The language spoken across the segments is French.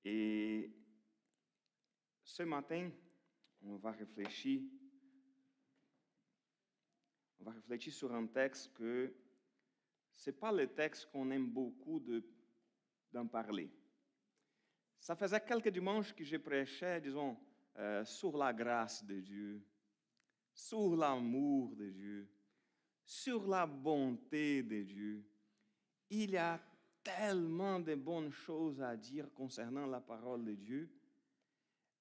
Et ce matin, on va réfléchir sur un texte que ce n'est pas le texte qu'on aime beaucoup d'en parler. Ça faisait quelques dimanches que je prêchais, disons, sur la grâce de Dieu, sur l'amour de Dieu, sur la bonté de Dieu. Il y a tellement de bonnes choses à dire concernant la parole de Dieu,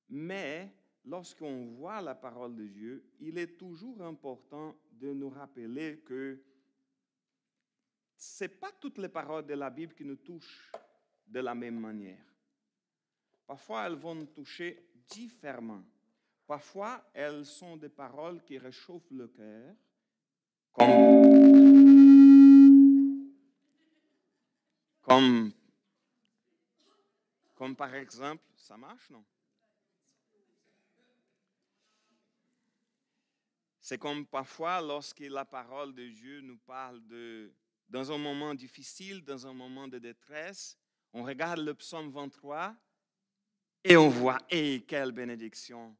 mais lorsqu'on voit la parole de Dieu, il est toujours important de nous rappeler que ce n'est pas toutes les paroles de la Bible qui nous touchent de la même manière. Parfois, elles vont nous toucher différemment. Parfois, elles sont des paroles qui réchauffent le cœur, comme par exemple, ça marche, non? C'est comme parfois lorsque la parole de Dieu nous parle dans un moment difficile, dans un moment de détresse, on regarde le psaume 23 et on voit, quelle bénédiction!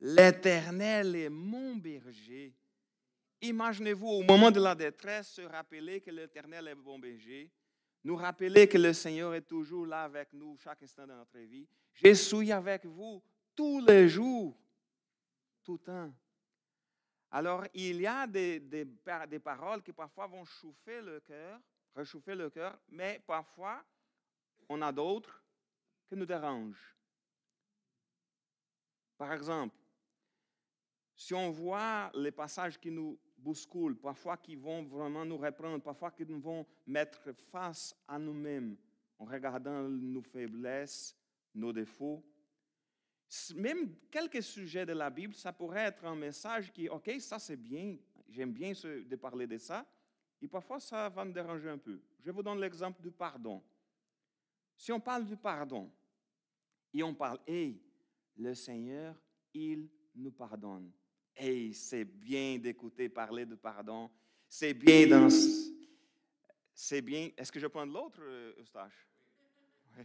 L'Éternel est mon berger. Imaginez-vous, au moment de la détresse, se rappeler que l'Éternel est mon berger, nous rappeler que le Seigneur est toujours là avec nous chaque instant de notre vie. Je suis avec vous tous les jours, tout le temps. Alors, il y a des paroles qui parfois vont réchauffer le cœur, mais parfois, on a d'autres qui nous dérangent. Par exemple, si on voit les passages qui nous bousculent, parfois qui vont vraiment nous reprendre, parfois qui nous vont mettre face à nous-mêmes en regardant nos faiblesses, nos défauts, même quelques sujets de la Bible, ça pourrait être un message qui, OK, ça c'est bien, j'aime bien de parler de ça, et parfois ça va me déranger un peu. Je vous donne l'exemple du pardon. Si on parle du pardon, et on parle, le Seigneur, il nous pardonne. C'est bien d'écouter parler de pardon. C'est bien C'est bien. Est-ce que je prends de l'autre, Eustache? Oui.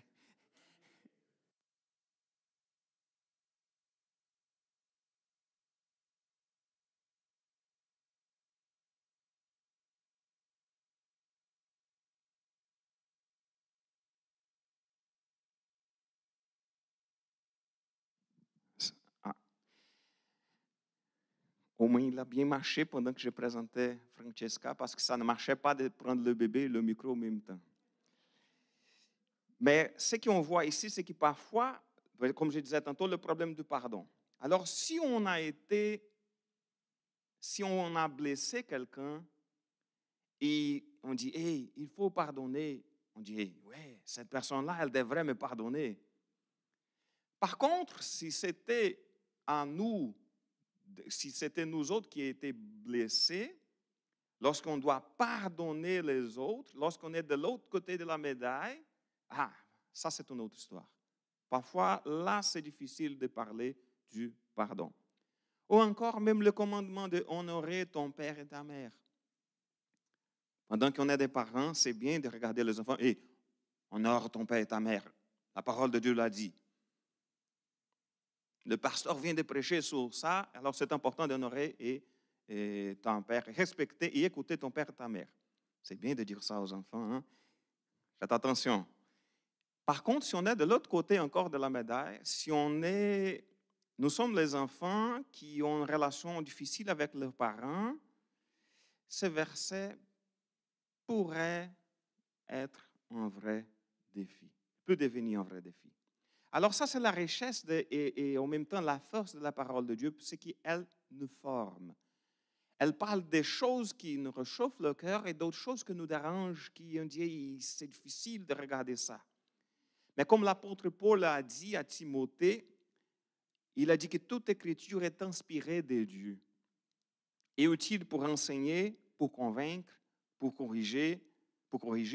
Ah. Au moins, il a bien marché pendant que je présentais Francesca parce que ça ne marchait pas de prendre le bébé et le micro en même temps. Mais ce qu'on voit ici, c'est que parfois, comme je disais tantôt, le problème du pardon. Alors, si on a blessé quelqu'un et on dit, il faut pardonner, on dit, ouais, cette personne-là, elle devrait me pardonner. Par contre, si c'était à nous, si c'était nous autres qui étaient blessés, lorsqu'on doit pardonner les autres, lorsqu'on est de l'autre côté de la médaille, ça c'est une autre histoire. Parfois, là, c'est difficile de parler du pardon. Ou encore, même le commandement de honorer ton père et ta mère. Pendant qu'on est des parents, c'est bien de regarder les enfants. Honore ton père et ta mère. La parole de Dieu l'a dit. Le pasteur vient de prêcher sur ça, alors c'est important d'honorer ton père, respecter et écouter ton père et ta mère. C'est bien de dire ça aux enfants. Hein? Faites attention. Par contre, si on est de l'autre côté encore de la médaille, nous sommes les enfants qui ont une relation difficile avec leurs parents, ce verset pourrait être un vrai défi, peut devenir un vrai défi. Alors ça, c'est la richesse et en même temps la force de la parole de Dieu, c'est qu'elle nous forme. Elle parle des choses qui nous réchauffent le cœur et d'autres choses qui nous dérangent, qui on dit c'est difficile de regarder ça. Mais comme l'apôtre Paul a dit à Timothée, il a dit que toute écriture est inspirée de Dieu et utile pour enseigner, pour convaincre, pour corriger,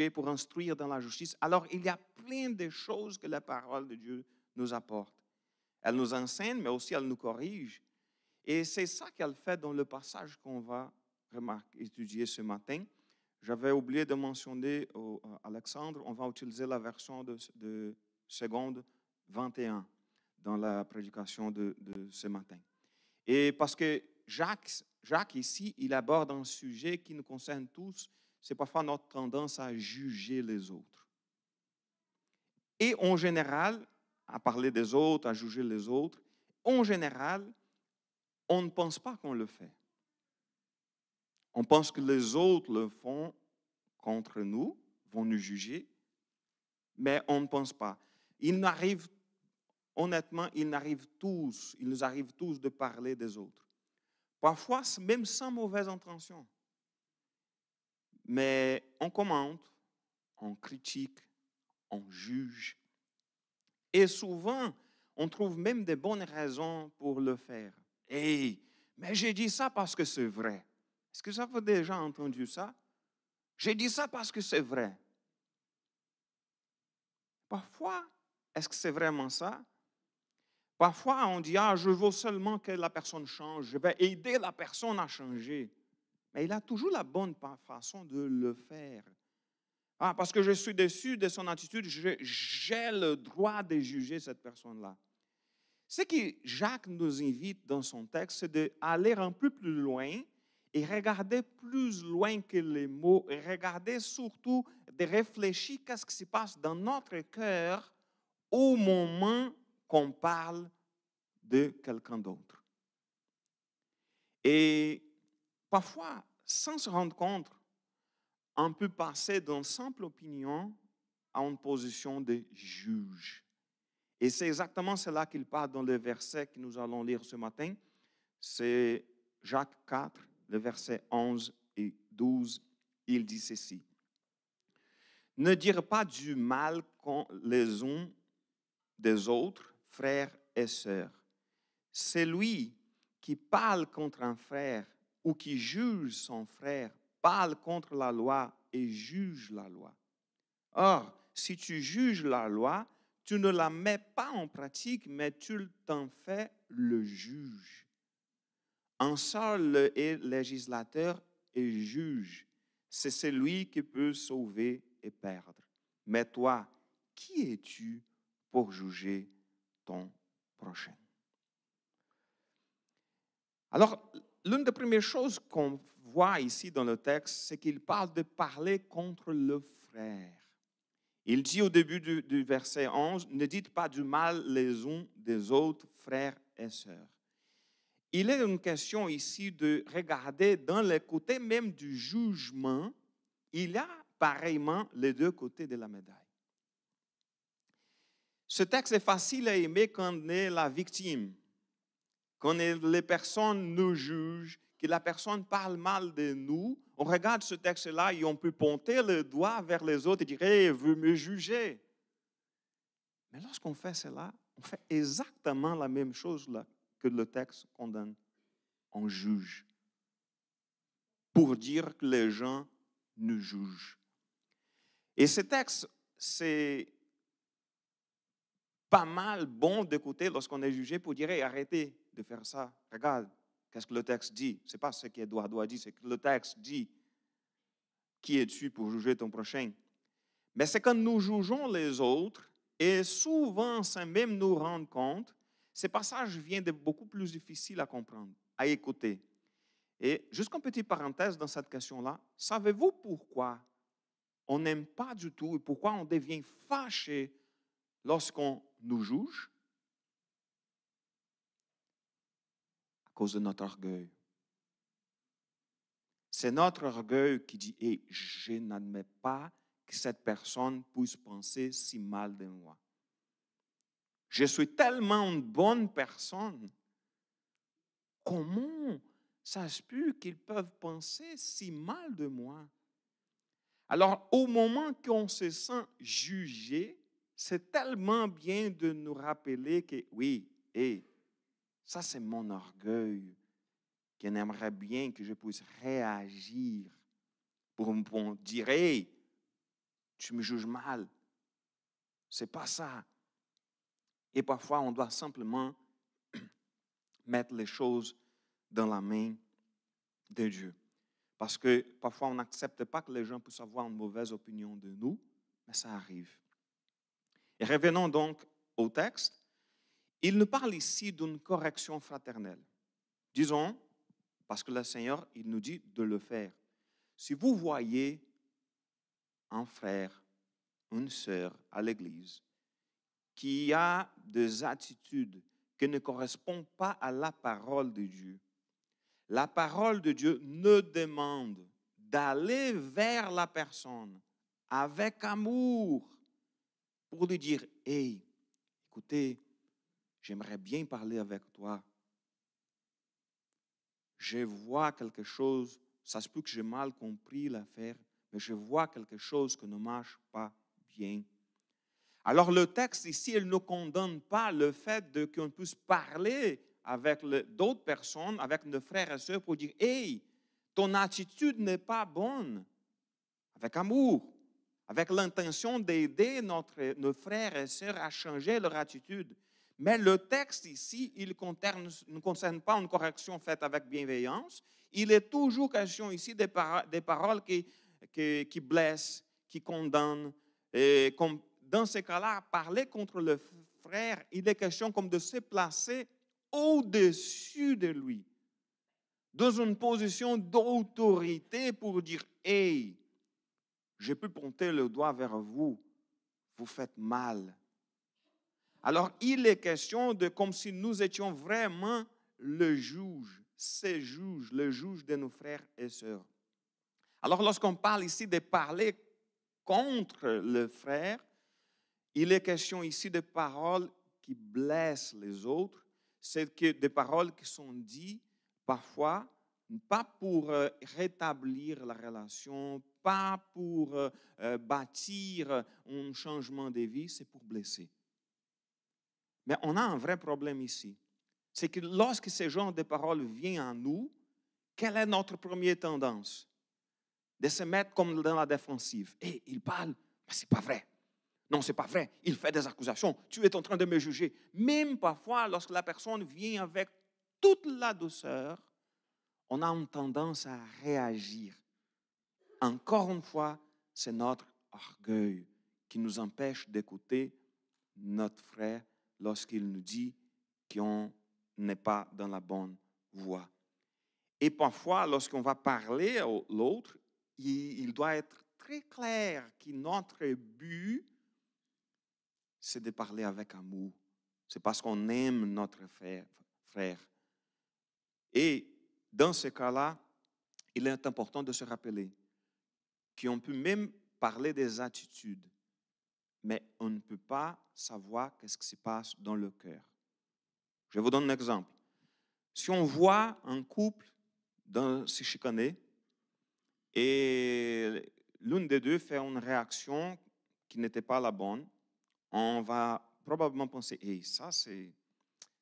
pour instruire dans la justice. Alors, il y a plein de choses que la parole de Dieu nous apporte. Elle nous enseigne, mais aussi elle nous corrige. Et c'est ça qu'elle fait dans le passage qu'on va étudier ce matin. J'avais oublié de mentionner, Alexandre, on va utiliser la version de seconde 21 dans la prédication de ce matin. Et parce que Jacques ici, il aborde un sujet qui nous concerne tous, c'est parfois notre tendance à juger les autres. Et en général, à parler des autres, à juger les autres, en général, on ne pense pas qu'on le fait. On pense que les autres le font contre nous, vont nous juger, mais on ne pense pas. Honnêtement, il nous arrive tous de parler des autres. Parfois, même sans mauvaise intention. Mais on commente, on critique, on juge. Et souvent, on trouve même des bonnes raisons pour le faire. Hey, mais j'ai dit ça parce que c'est vrai. Est-ce que ça vous avez déjà entendu ça? J'ai dit ça parce que c'est vrai. Parfois, est-ce que c'est vraiment ça? Parfois, on dit, je veux seulement que la personne change, je vais aider la personne à changer. Mais il a toujours la bonne façon de le faire. Parce que je suis déçu de son attitude, j'ai le droit de juger cette personne-là. Ce que Jacques nous invite dans son texte, c'est d'aller un peu plus loin et regarder plus loin que les mots, et regarder surtout, de réfléchir à ce qui se passe dans notre cœur au moment qu'on parle de quelqu'un d'autre. Et parfois, sans se rendre compte, on peut passer d'une simple opinion à une position de juge. Et c'est exactement cela qu'il parle dans le verset que nous allons lire ce matin. C'est Jacques 4, le verset 11 et 12. Il dit ceci. Ne dire pas du mal les uns des autres, frères et sœurs. Celui qui parle contre un frère ou qui juge son frère parle contre la loi et juge la loi. Or, si tu juges la loi, tu ne la mets pas en pratique, mais tu t'en fais le juge. Un seul est législateur et juge. C'est celui qui peut sauver et perdre. Mais toi, qui es-tu pour juger ton prochain? Alors, l'une des premières choses qu'on voit ici dans le texte, c'est qu'il parle de parler contre le frère. Il dit au début du verset 11, « Ne dites pas du mal les uns des autres, frères et sœurs. » Il est une question ici de regarder dans le côté même du jugement, il y a pareillement les deux côtés de la médaille. Ce texte est facile à aimer quand on est la victime, quand les personnes nous jugent, que la personne parle mal de nous. On regarde ce texte-là et on peut pointer le doigt vers les autres et dire « Hey, vous me jugez ». Mais lorsqu'on fait cela, on fait exactement la même chose là que le texte condamne. On juge pour dire que les gens nous jugent. Et ce texte, c'est pas mal bon d'écouter lorsqu'on est jugé pour dire hey, arrêtez de faire ça. Regarde, qu'est-ce que le texte dit? Ce n'est pas ce qu'Édouard doit dire, c'est que le texte dit qui es-tu pour juger ton prochain? Mais c'est quand nous jugeons les autres, et souvent, sans même nous rendre compte, ce passage vient de beaucoup plus difficile à comprendre, à écouter. Et juste une petite parenthèse dans cette question-là, savez-vous pourquoi on n'aime pas du tout et pourquoi on devient fâché lorsqu'on nous juge? À cause de notre orgueil. C'est notre orgueil qui dit hey, « je n'admets pas que cette personne puisse penser si mal de moi. Je suis tellement une bonne personne. Comment ça se peut qu'ils peuvent penser si mal de moi? » Alors, au moment qu'on se sent jugé, c'est tellement bien de nous rappeler que oui, ça c'est mon orgueil, qu'on aimerait bien que je puisse réagir pour me dire, hey, tu me juges mal. C'est pas ça. Et parfois, on doit simplement mettre les choses dans la main de Dieu. Parce que parfois, on n'accepte pas que les gens puissent avoir une mauvaise opinion de nous, mais ça arrive. Et revenons donc au texte, il nous parle ici d'une correction fraternelle. Disons, parce que le Seigneur, il nous dit de le faire. Si vous voyez un frère, une sœur à l'église qui a des attitudes qui ne correspondent pas à la parole de Dieu, la parole de Dieu nous demande d'aller vers la personne avec amour pour lui dire, « Hey, écoutez, j'aimerais bien parler avec toi. Je vois quelque chose, ça se peut que j'ai mal compris l'affaire, mais je vois quelque chose qui ne marche pas bien. » Alors le texte ici, il ne condamne pas le fait qu'on puisse parler avec d'autres personnes, avec nos frères et sœurs pour dire, « Hey, ton attitude n'est pas bonne. » Avec amour, avec l'intention d'aider nos frères et sœurs à changer leur attitude. Mais le texte ici, il ne concerne pas une correction faite avec bienveillance. Il est toujours question ici des paroles qui blessent, qui condamnent. Et comme dans ces cas-là, parler contre le frère, il est question comme de se placer au-dessus de lui, dans une position d'autorité pour dire, « Hey, je peux pointer le doigt vers vous, vous faites mal. » Alors, il est question de comme si nous étions vraiment le juge, le juge de nos frères et sœurs. Alors, lorsqu'on parle ici de parler contre le frère, il est question ici de paroles qui blessent les autres. C'est des paroles qui sont dites parfois pas pour rétablir la relation, pas pour bâtir un changement de vie, c'est pour blesser. Mais on a un vrai problème ici. C'est que lorsque ce genre de paroles viennent à nous, quelle est notre première tendance? De se mettre comme dans la défensive. « Hé, il parle, mais ce n'est pas vrai. Non, ce n'est pas vrai. Il fait des accusations. Tu es en train de me juger. » Même parfois, lorsque la personne vient avec toute la douceur, on a une tendance à réagir. Encore une fois, c'est notre orgueil qui nous empêche d'écouter notre frère lorsqu'il nous dit qu'on n'est pas dans la bonne voie. Et parfois, lorsqu'on va parler à l'autre, il doit être très clair que notre but, c'est de parler avec amour. C'est parce qu'on aime notre frère. Et dans ce cas-là, il est important de se rappeler qu'on peut même parler des attitudes, mais on ne peut pas savoir ce qui se passe dans le cœur. Je vous donne un exemple. Si on voit un couple se chicaner et l'une des deux fait une réaction qui n'était pas la bonne, on va probablement penser, hey, ça c'est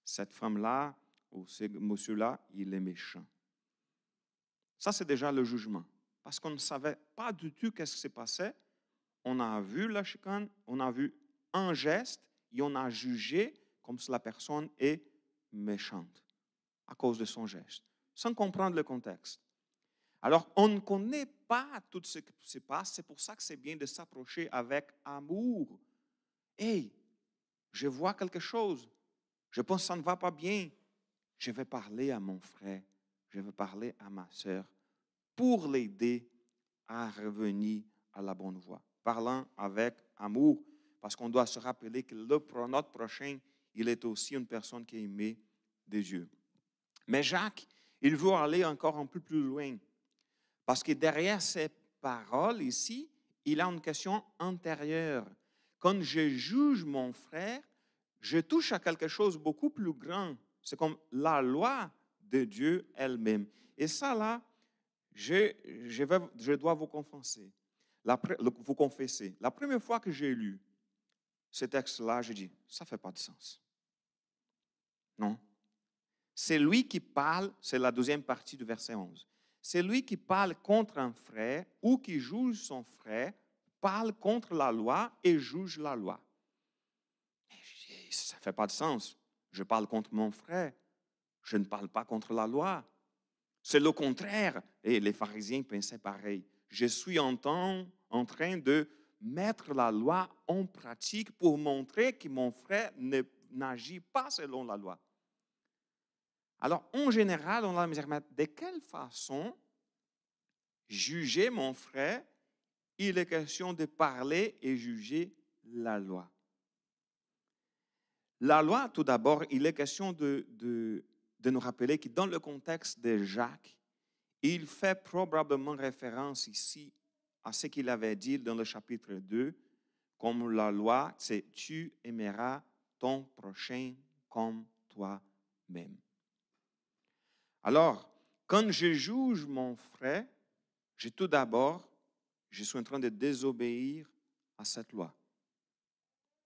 cette femme-là ou ce monsieur-là, il est méchant. Ça c'est déjà le jugement. Parce qu'on ne savait pas du tout ce qui s'est passé. On a vu la chicane, on a vu un geste et on a jugé comme si la personne est méchante à cause de son geste, sans comprendre le contexte. Alors, on ne connaît pas tout ce qui se passe. C'est pour ça que c'est bien de s'approcher avec amour. Hey, je vois quelque chose. Je pense que ça ne va pas bien. Je vais parler à mon frère. Je vais parler à ma sœur pour l'aider à revenir à la bonne voie. Parlant avec amour, parce qu'on doit se rappeler que notre prochain, il est aussi une personne qui est aimée de Dieu. Mais Jacques, il veut aller encore un peu plus loin. Parce que derrière ces paroles ici, il a une question antérieure. Quand je juge mon frère, je touche à quelque chose de beaucoup plus grand. C'est comme la loi de Dieu elle-même. Et ça, là, je dois vous confesser. Vous confesser. La première fois que j'ai lu ce texte-là, je dis, ça ne fait pas de sens. Non. C'est lui qui parle, c'est la deuxième partie du verset 11. C'est lui qui parle contre un frère ou qui juge son frère, parle contre la loi et juge la loi. Ça ne fait pas de sens. Je parle contre mon frère. Je ne parle pas contre la loi. C'est le contraire. Et les pharisiens pensaient pareil. Je suis en train de mettre la loi en pratique pour montrer que mon frère n'agit pas selon la loi. Alors, en général, on va me dire, mais de quelle façon juger mon frère? Il est question de parler et juger la loi. La loi, tout d'abord, il est question de nous rappeler que dans le contexte de Jacques, il fait probablement référence ici à ce qu'il avait dit dans le chapitre 2, comme la loi, c'est « tu aimeras ton prochain comme toi-même ». Alors, quand je juge mon frère, je suis en train de désobéir à cette loi.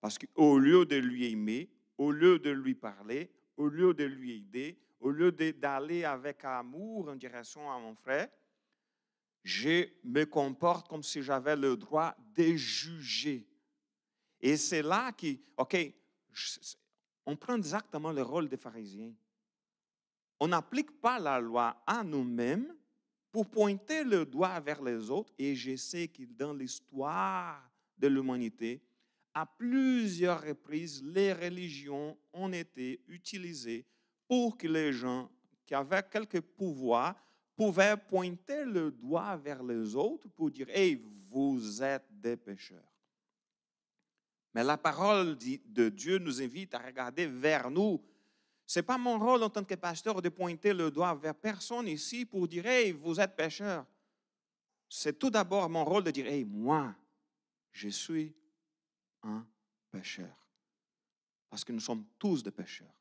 Parce qu'au lieu de lui aimer, au lieu de lui parler, au lieu de lui aider, au lieu d'aller avec amour en direction à mon frère, je me comporte comme si j'avais le droit de juger. Et c'est là on prend exactement le rôle des pharisiens. On n'applique pas la loi à nous-mêmes pour pointer le doigt vers les autres. Et je sais que dans l'histoire de l'humanité, à plusieurs reprises, les religions ont été utilisées pour que les gens qui avaient quelque pouvoir pouvaient pointer le doigt vers les autres pour dire « Hey, vous êtes des pécheurs ». Mais la parole de Dieu nous invite à regarder vers nous. Ce n'est pas mon rôle en tant que pasteur de pointer le doigt vers personne ici pour dire « Hey, vous êtes pécheurs ». C'est tout d'abord mon rôle de dire « Hey, moi, je suis un pécheur ». Parce que nous sommes tous des pécheurs.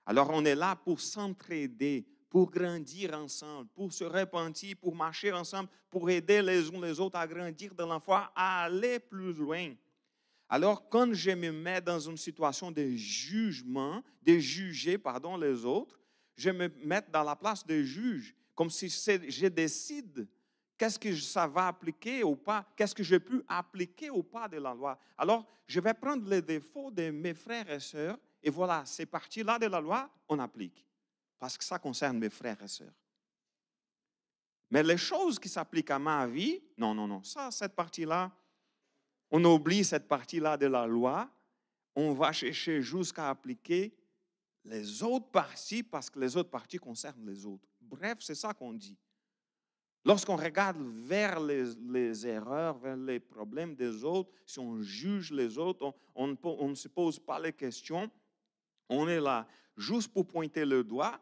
Alors, on est là pour s'entraider, pour grandir ensemble, pour se repentir, pour marcher ensemble, pour aider les uns les autres à grandir dans la foi, à aller plus loin. Alors, quand je me mets dans une situation de jugement, de juger, les autres, je me mets dans la place de juge, comme si je décide qu'est-ce que ça va appliquer ou pas, qu'est-ce que je peux appliquer ou pas de la loi. Alors, je vais prendre les défauts de mes frères et sœurs, et voilà, ces parties-là de la loi, on applique, parce que ça concerne mes frères et sœurs. Mais les choses qui s'appliquent à ma vie, non, cette partie-là, on oublie cette partie-là de la loi, on va chercher jusqu'à appliquer les autres parties parce que les autres parties concernent les autres. Bref, c'est ça qu'on dit. Lorsqu'on regarde vers les erreurs, vers les problèmes des autres, si on juge les autres, on ne se pose pas les questions, on est là juste pour pointer le doigt,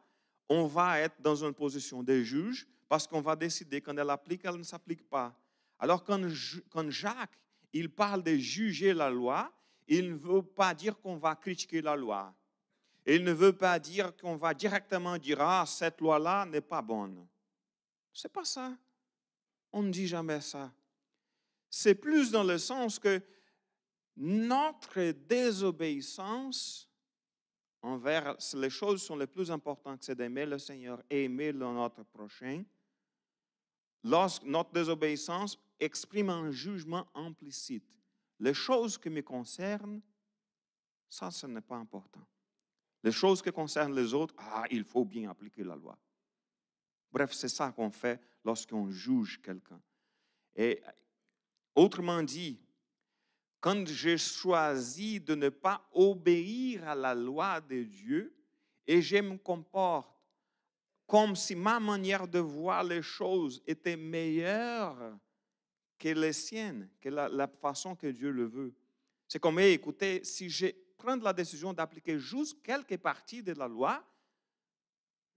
on va être dans une position de juge parce qu'on va décider quand elle applique, elle ne s'applique pas. Alors quand Jacques, il parle de juger la loi, il ne veut pas dire qu'on va critiquer la loi. Il ne veut pas dire qu'on va directement dire « Ah, cette loi-là n'est pas bonne ». Ce n'est pas ça. On ne dit jamais ça. C'est plus dans le sens que notre désobéissance envers les choses sont les plus importantes, c'est d'aimer le Seigneur et aimer notre prochain. Lorsque notre désobéissance exprime un jugement implicite. Les choses qui me concernent, ça, ce n'est pas important. Les choses qui concernent les autres, il faut bien appliquer la loi. Bref, c'est ça qu'on fait lorsqu'on juge quelqu'un. Et autrement dit, quand j'ai choisi de ne pas obéir à la loi de Dieu et je me comporte comme si ma manière de voir les choses était meilleure que les siennes, que la façon que Dieu le veut. C'est comme, écoutez, si je prends la décision d'appliquer juste quelques parties de la loi,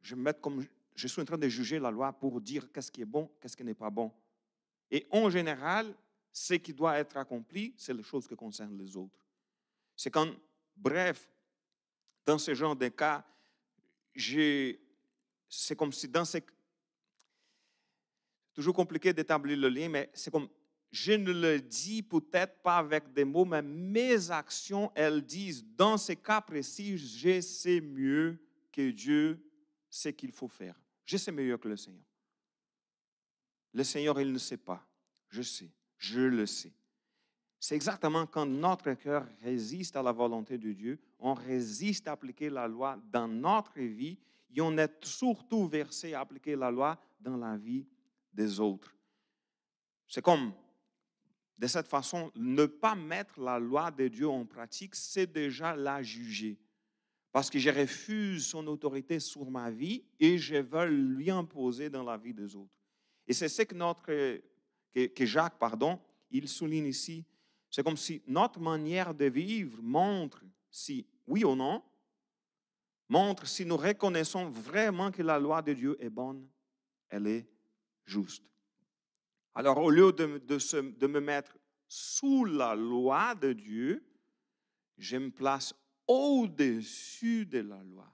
je suis en train de juger la loi pour dire qu'est-ce qui est bon, qu'est-ce qui n'est pas bon. Et en général, ce qui doit être accompli, c'est les choses qui concernent les autres. C'est quand, bref, dans ce genre de cas, c'est comme si dans ces... Toujours compliqué d'établir le lien, mais c'est comme, je ne le dis peut-être pas avec des mots, mais mes actions, elles disent, dans ces cas précis, je sais mieux que Dieu ce qu'il faut faire. Je sais mieux que le Seigneur. Le Seigneur, il ne sait pas. Je sais. Je le sais. C'est exactement quand notre cœur résiste à la volonté de Dieu, on résiste à appliquer la loi dans notre vie et on est surtout versé à appliquer la loi dans la vie des autres. C'est comme, De cette façon, ne pas mettre la loi de Dieu en pratique, c'est déjà la juger. Parce que je refuse son autorité sur ma vie et je veux lui imposer dans la vie des autres. Et c'est ce que Jacques, il souligne ici. C'est comme si notre manière de vivre montre si, oui ou non, montre si nous reconnaissons vraiment que la loi de Dieu est bonne, elle est juste. Alors, au lieu de me mettre sous la loi de Dieu, je me place au-dessus de la loi.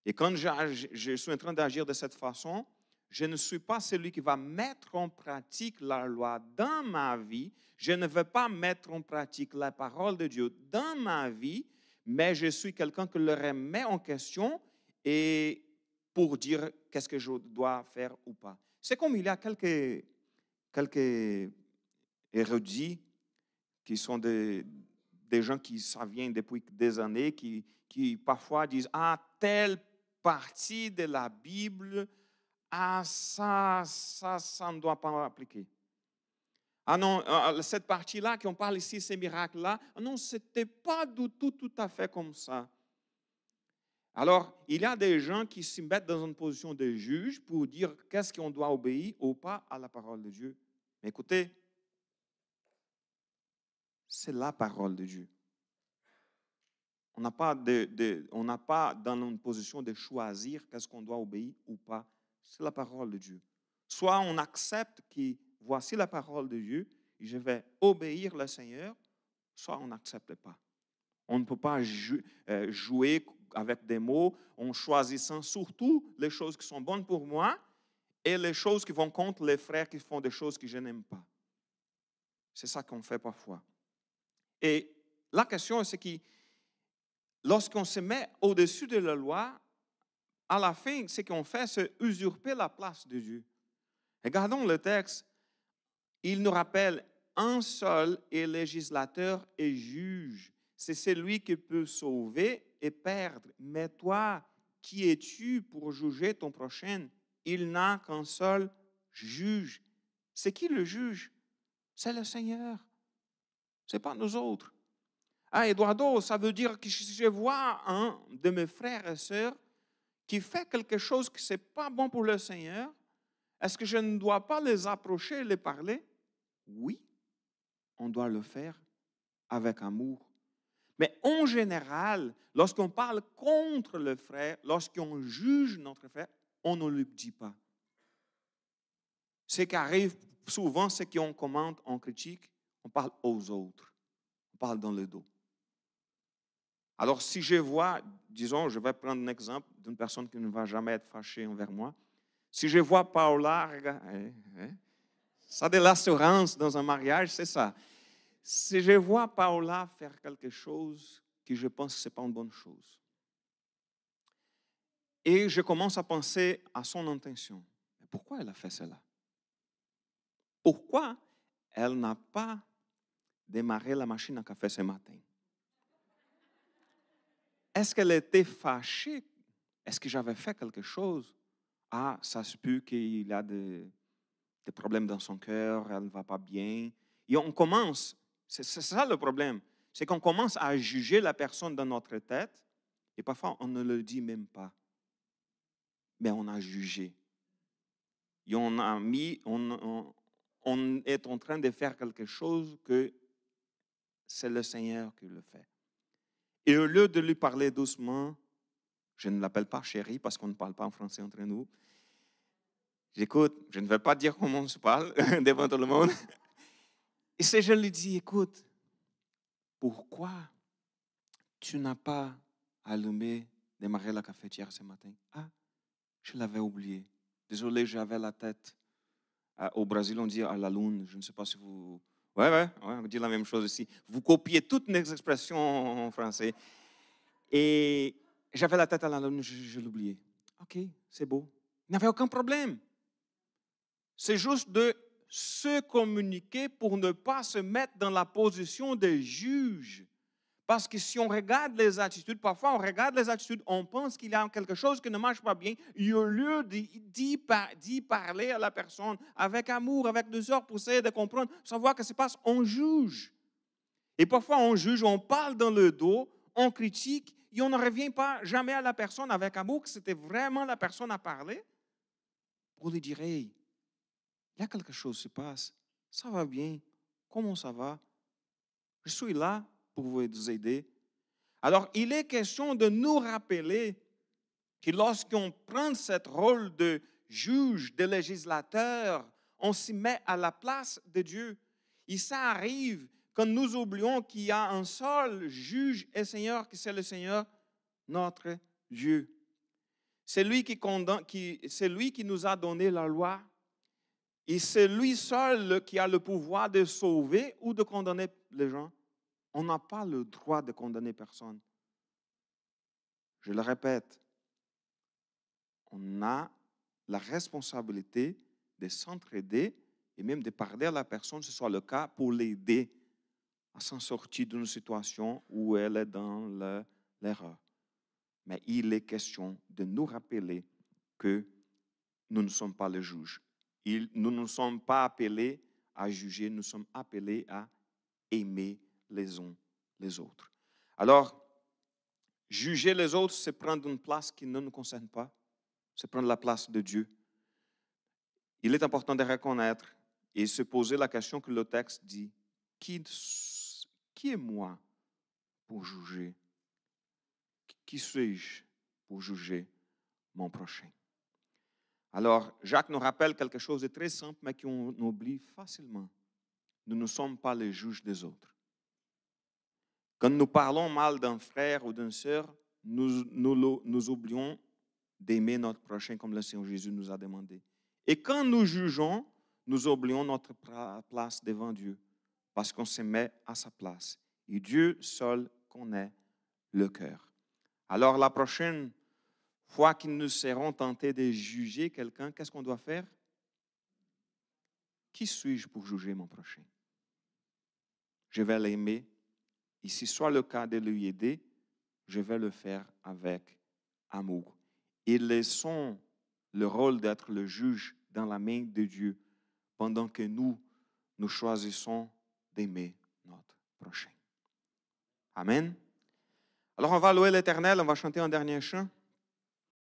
Et quand je suis en train d'agir de cette façon, je ne suis pas celui qui va mettre en pratique la loi dans ma vie. Je ne veux pas mettre en pratique la parole de Dieu dans ma vie, mais je suis quelqu'un qui le remet en question et pour dire qu'est-ce que je dois faire ou pas. C'est comme il y a quelques érudits qui sont des gens qui ça vient depuis des années, qui parfois disent, ah, telle partie de la Bible, ah, ça ne doit pas appliquer. Ah non, cette partie-là qu'on parle ici, ces miracles-là, non, ce n'était pas du tout à fait comme ça. Alors, il y a des gens qui se mettent dans une position de juge pour dire qu'est-ce qu'on doit obéir ou pas à la parole de Dieu. Mais écoutez, c'est la parole de Dieu. On n'a pas, dans une position de choisir qu'est-ce qu'on doit obéir ou pas. C'est la parole de Dieu. Soit on accepte que voici la parole de Dieu et je vais obéir le Seigneur, soit on n'accepte pas. On ne peut pas jouer avec des mots en choisissant surtout les choses qui sont bonnes pour moi et les choses qui vont contre les frères qui font des choses que je n'aime pas. C'est ça qu'on fait parfois. Et la question, c'est que lorsqu'on se met au-dessus de la loi, à la fin, ce qu'on fait, c'est usurper la place de Dieu. Regardons le texte. Il nous rappelle, un seul est législateur et juge. C'est celui qui peut sauver et perdre. Mais toi, qui es-tu pour juger ton prochain? Il n'a qu'un seul juge. C'est qui le juge? C'est le Seigneur. Ce n'est pas nous autres. Ah, Eduardo, ça veut dire que si je vois un de mes frères et sœurs qui fait quelque chose qui n'est pas bon pour le Seigneur, est-ce que je ne dois pas les approcher et les parler? Oui, on doit le faire avec amour. Mais en général, lorsqu'on parle contre le frère, lorsqu'on juge notre frère, on ne le dit pas. Ce qui arrive souvent, c'est qu'on commente, on critique, on parle aux autres. On parle dans le dos. Alors, si je vois, disons, je vais prendre un exemple d'une personne qui ne va jamais être fâchée envers moi. Si je vois Paola, ça de l'assurance dans un mariage, c'est ça. Si je vois Paola faire quelque chose que je pense que ce n'est pas une bonne chose, et je commence à penser à son intention, pourquoi elle a fait cela? Pourquoi elle n'a pas démarré la machine à café ce matin? Est-ce qu'elle était fâchée? Est-ce que j'avais fait quelque chose? Ah, ça se peut qu'il a des problèmes dans son cœur, elle ne va pas bien. Et on commence, c'est ça le problème, c'est qu'on commence à juger la personne dans notre tête et parfois on ne le dit même pas. Mais on a jugé. Et on a mis, on est en train de faire quelque chose que c'est le Seigneur qui le fait. Et au lieu de lui parler doucement, je ne l'appelle pas chérie parce qu'on ne parle pas en français entre nous. J'écoute, je ne vais pas dire comment on se parle devant tout le monde. Et si je lui dis, écoute, pourquoi tu n'as pas allumé, démarré la cafetière ce matin? Ah, je l'avais oublié. Désolé, j'avais la tête. Au Brésil, on dit à la lune. Je ne sais pas si vous... Ouais, on dit la même chose ici. Vous copiez toutes les expressions en français. Et j'avais la tête à la lune, je l'oubliais. OK, c'est beau. Il n'y avait aucun problème. C'est juste de se communiquer pour ne pas se mettre dans la position de juge. Parce que si on regarde les attitudes, parfois on regarde les attitudes, on pense qu'il y a quelque chose qui ne marche pas bien, et au lieu d'y parler à la personne avec amour, avec douceur, pour essayer de comprendre, savoir ce qui se passe, on juge. Et parfois on juge, on parle dans le dos, on critique, et on ne revient pas jamais à la personne avec amour, que c'était vraiment la personne à parler, pour lui dire, hey, il y a quelque chose qui se passe, ça va bien, comment ça va? Je suis là pour vous aider. Alors, il est question de nous rappeler que lorsqu'on prend ce rôle de juge, de législateur, on s'y met à la place de Dieu. Et ça arrive quand nous oublions qu'il y a un seul juge et Seigneur, que c'est le Seigneur, notre Dieu. C'est lui c'est lui qui nous a donné la loi. Et c'est lui seul qui a le pouvoir de sauver ou de condamner les gens. On n'a pas le droit de condamner personne. Je le répète, on a la responsabilité de s'entraider et même de parler à la personne, si ce soit le cas, pour l'aider à s'en sortir d'une situation où elle est dans l'erreur. Mais il est question de nous rappeler que nous ne sommes pas les juges. Nous ne sommes pas appelés à juger, nous sommes appelés à aimer les uns les autres. Alors, juger les autres, c'est prendre une place qui ne nous concerne pas, c'est prendre la place de Dieu. Il est important de reconnaître et se poser la question que le texte dit, qui est moi pour juger? Qui suis-je pour juger mon prochain? Alors, Jacques nous rappelle quelque chose de très simple, mais qu'on oublie facilement. Nous ne sommes pas les juges des autres. Quand nous parlons mal d'un frère ou d'une sœur, nous oublions d'aimer notre prochain comme le Seigneur Jésus nous a demandé. Et quand nous jugeons, nous oublions notre place devant Dieu parce qu'on se met à sa place. Et Dieu seul connaît le cœur. Alors la prochaine fois que nous serons tentés de juger quelqu'un, qu'est-ce qu'on doit faire? Qui suis-je pour juger mon prochain? Je vais l'aimer. Et si soit le cas de lui aider, je vais le faire avec amour. Et laissons le rôle d'être le juge dans la main de Dieu pendant que nous choisissons d'aimer notre prochain. Amen. Alors on va louer l'Éternel, on va chanter un dernier chant.